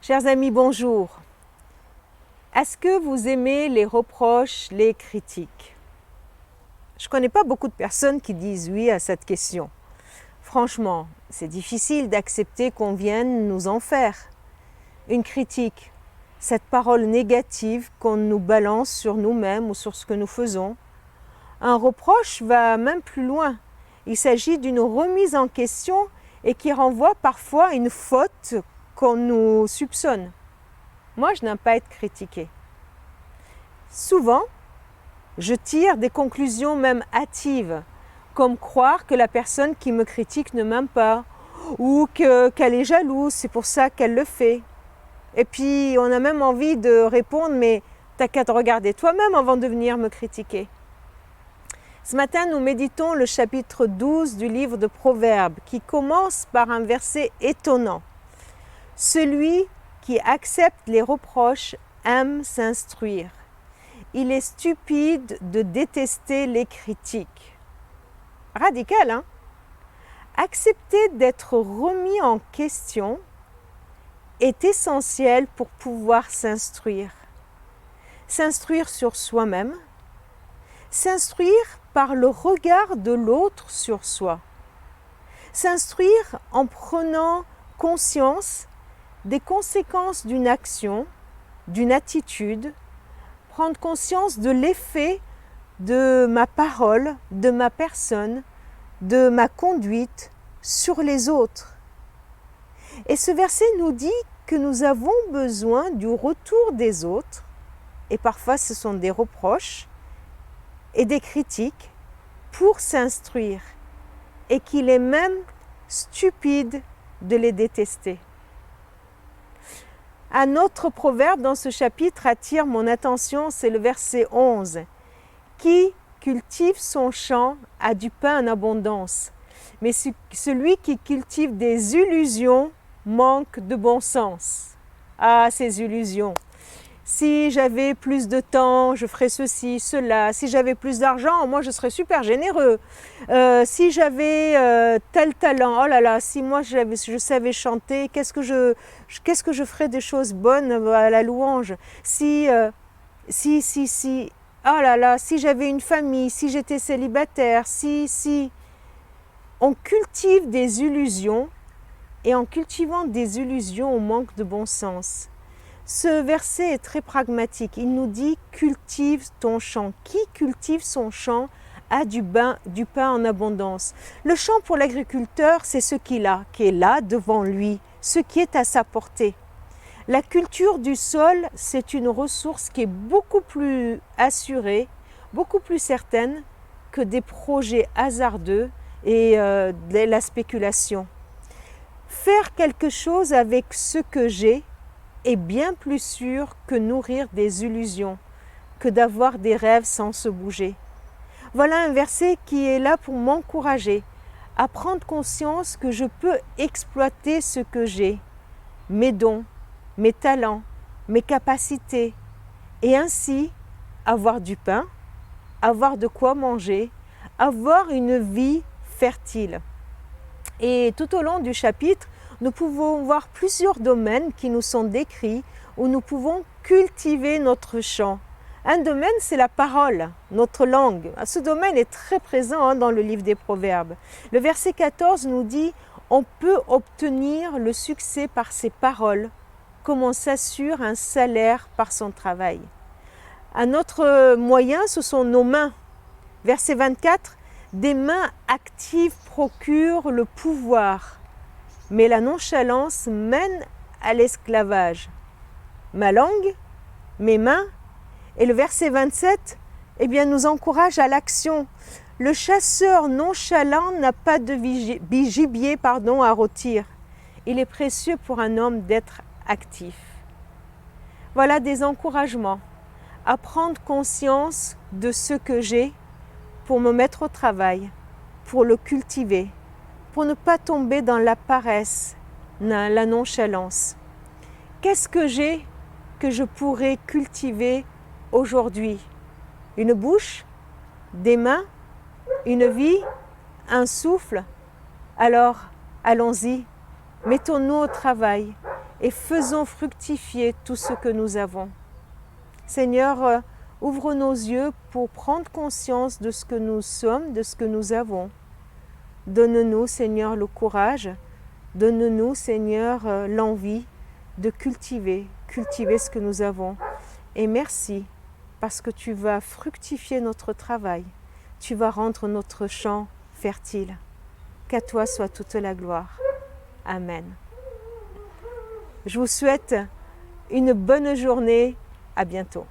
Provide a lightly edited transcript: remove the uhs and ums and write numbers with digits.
Chers amis, bonjour. Est-ce que vous aimez les reproches, les critiques? Je ne connais pas beaucoup de personnes qui disent oui à cette question. Franchement, c'est difficile d'accepter qu'on vienne nous en faire. Une critique, cette parole négative qu'on nous balance sur nous-mêmes ou sur ce que nous faisons. Un reproche va même plus loin. Il s'agit d'une remise en question et qui renvoie parfois à une faute qu'on nous soupçonne. Moi, je n'aime pas être critiquée. Souvent, je tire des conclusions même hâtives, comme croire que la personne qui me critique ne m'aime pas, ou qu'elle est jalouse, c'est pour ça qu'elle le fait. Et puis, on a même envie de répondre, mais t'as qu'à te regarder toi-même avant de venir me critiquer. Ce matin, nous méditons le chapitre 12 du livre de Proverbes, qui commence par un verset étonnant. Celui qui accepte les reproches aime s'instruire. Il est stupide de détester les critiques. Radical, hein? Accepter d'être remis en question est essentiel pour pouvoir s'instruire. S'instruire sur soi-même, s'instruire par le regard de l'autre sur soi. S'instruire en prenant conscience des conséquences d'une action, d'une attitude, prendre conscience de l'effet de ma parole, de ma personne, de ma conduite sur les autres. Et ce verset nous dit que nous avons besoin du retour des autres, et parfois ce sont des reproches et des critiques, pour s'instruire, et qu'il est même stupide de les détester. Un autre proverbe dans ce chapitre attire mon attention, c'est le verset 11. Qui cultive son champ a du pain en abondance, mais celui qui cultive des illusions manque de bon sens. Ah, ces illusions! Si j'avais plus de temps, je ferais ceci, cela. Si j'avais plus d'argent, moi je serais super généreux. Si j'avais tel talent, oh là là, si moi je savais chanter, qu'est-ce que je ferais des choses bonnes à la louange. Si, oh là là, si j'avais une famille, si j'étais célibataire, si. On cultive des illusions et en cultivant des illusions, on manque de bon sens. Ce verset est très pragmatique. Il nous dit « cultive ton champ ». Qui cultive son champ a du pain en abondance. Le champ pour l'agriculteur, c'est ce qu'il a, qui est là devant lui, ce qui est à sa portée. La culture du sol, c'est une ressource qui est beaucoup plus assurée, beaucoup plus certaine que des projets hasardeux et de la spéculation. Faire quelque chose avec ce que j'ai est bien plus sûr que nourrir des illusions, que d'avoir des rêves sans se bouger. Voilà un verset qui est là pour m'encourager à prendre conscience que je peux exploiter ce que j'ai, mes dons, mes talents, mes capacités, et ainsi avoir du pain, avoir de quoi manger, avoir une vie fertile. Et tout au long du chapitre, nous pouvons voir plusieurs domaines qui nous sont décrits où nous pouvons cultiver notre champ. Un domaine, c'est la parole, notre langue. Ce domaine est très présent dans le livre des Proverbes. Le verset 14 nous dit « On peut obtenir le succès par ses paroles, comme on s'assure un salaire par son travail. » Un autre moyen, ce sont nos mains. Verset 24 « Des mains actives procurent le pouvoir. » Mais la nonchalance mène à l'esclavage. Ma langue, mes mains, et le verset 27, nous encourage à l'action. Le chasseur nonchalant n'a pas de gibier à rôtir. Il est précieux pour un homme d'être actif. Voilà des encouragements à prendre conscience de ce que j'ai pour me mettre au travail, pour le cultiver, pour ne pas tomber dans la paresse, dans la nonchalance. Qu'est-ce que j'ai que je pourrais cultiver aujourd'hui? Une bouche, des mains, une vie, un souffle? Alors, allons-y, mettons-nous au travail, et faisons fructifier tout ce que nous avons. Seigneur, ouvre nos yeux pour prendre conscience de ce que nous sommes, de ce que nous avons. Donne-nous, Seigneur, le courage. Donne-nous, Seigneur, l'envie de cultiver ce que nous avons. Et merci, parce que tu vas fructifier notre travail. Tu vas rendre notre champ fertile. Qu'à toi soit toute la gloire. Amen. Je vous souhaite une bonne journée. À bientôt.